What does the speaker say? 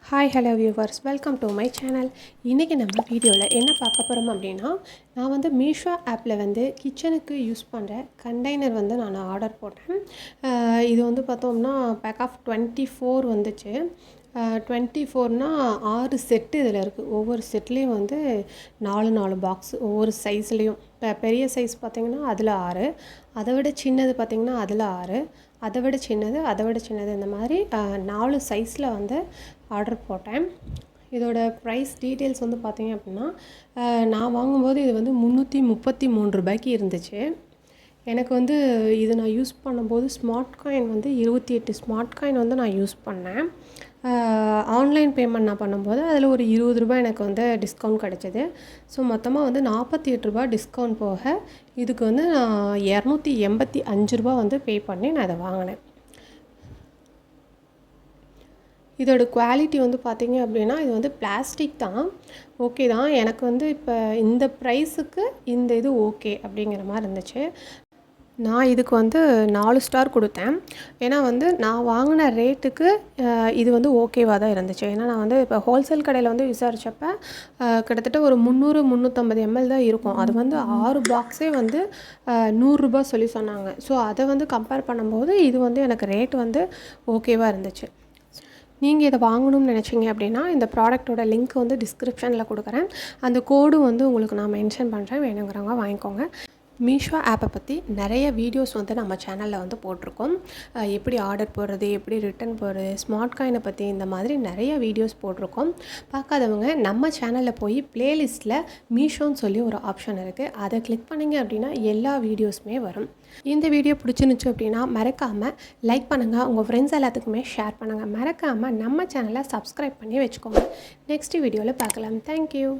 Hi hello viewers, welcome to my channel. இன்றைக்கி நம்ம வீடியோவில் என்ன பார்க்க போகிறோம் அப்படின்னா, நான் வந்து மீஷோ ஆப்பில் வந்து கிச்சனுக்கு யூஸ் பண்ணுற கண்டெய்னர் வந்து நான் ஆர்டர் போட்டேன். இது வந்து பார்த்தோம்னா பேக் ஆஃப் 24 வந்துச்சு. 24னா 6 செட்டு இதில் இருக்குது. ஒவ்வொரு செட்லேயும் வந்து 4 பாக்ஸ், ஒவ்வொரு சைஸ்லேயும். இப்போ பெரிய சைஸ் பார்த்திங்கன்னா அதில் 6, அதை விட சின்னது பார்த்திங்கன்னா அதில் 6, அதை விட சின்னது இந்த மாதிரி 4 சைஸில் வந்து ஆர்டர் போட்டேன். இதோட ப்ரைஸ் டீட்டெயில்ஸ் வந்து பார்த்திங்க அப்படின்னா, நான் வாங்கும்போது இது வந்து 333 ரூபாய்க்கு இருந்துச்சு. எனக்கு வந்து இது நான் யூஸ் பண்ணும்போது ஸ்மார்ட் காயின் வந்து 28 ஸ்மார்ட் காயின் வந்து நான் யூஸ் பண்ணேன். ஆன்லைன் பேமெண்ட் நான் பண்ணும்போது அதில் ஒரு 20 ரூபாய் எனக்கு வந்து டிஸ்கவுண்ட் கிடச்சிது. ஸோ மொத்தமாக வந்து 48 ரூபாய் டிஸ்கவுண்ட் போக இதுக்கு வந்து நான் 285 ரூபா வந்து பே பண்ணி நான் இதை வாங்கினேன். இதோட குவாலிட்டி வந்து பார்த்திங்க அப்படின்னா, இது வந்து பிளாஸ்டிக் தான், ஓகே தான். எனக்கு வந்து இப்போ இந்த ப்ரைஸுக்கு இந்த இது ஓகே அப்படிங்கிற மாதிரி இருந்துச்சு. நான் இதுக்கு வந்து 4 ஸ்டார் கொடுத்தேன். ஏன்னா வந்து நான் வாங்கின ரேட்டுக்கு இது வந்து ஓகேவாக தான் இருந்துச்சு. ஏன்னா நான் வந்து இப்போ ஹோல்சேல் கடையில் வந்து விசாரித்தப்ப கிட்டத்தட்ட ஒரு 300-350 ml தான் இருக்கும். அது வந்து 6 பாக்ஸே வந்து 100 ரூபா சொல்லி சொன்னாங்க. ஸோ அதை வந்து கம்பேர் பண்ணும்போது இது வந்து எனக்கு ரேட் வந்து ஓகேவாக இருந்துச்சு. நீங்கள் இதை வாங்கணும்னு நினச்சிங்க அப்படின்னா, இந்த ப்ராடக்ட்டோட லிங்க் வந்து டிஸ்கிரிப்ஷனில் கொடுக்குறேன். அந்த கோடும் வந்து உங்களுக்கு நான் மென்ஷன் பண்ணுறேன், வேணுங்கிறவங்க வாங்கிக்கோங்க. மீஷோ ஆப்பை பற்றி நிறைய வீடியோஸ் வந்து நம்ம சேனலில் வந்து போட்டிருக்கோம். எப்படி ஆர்டர் போடுறது, எப்படி ரிட்டன் போடுறது, ஸ்மார்ட் காயினை பற்றி இந்த மாதிரி நிறைய வீடியோஸ் போட்டிருக்கோம். பார்க்காதவங்க நம்ம சேனலில் போய் ப்ளேலிஸ்ட்டில் மீஷோன்னு சொல்லி ஒரு ஆப்ஷன் இருக்குது, அதை கிளிக் பண்ணிங்க அப்படின்னா எல்லா வீடியோஸுமே வரும். இந்த வீடியோ பிடிச்சிருந்துச்சு அப்படின்னா மறக்காமல் லைக் பண்ணுங்கள், உங்கள் ஃப்ரெண்ட்ஸ் எல்லாத்துக்குமே ஷேர் பண்ணுங்கள். மறக்காமல் நம்ம சேனலை சப்ஸ்கிரைப் பண்ணி வச்சுக்கோங்க. நெக்ஸ்ட் வீடியோவில் பார்க்கலாம். தேங்க்யூ.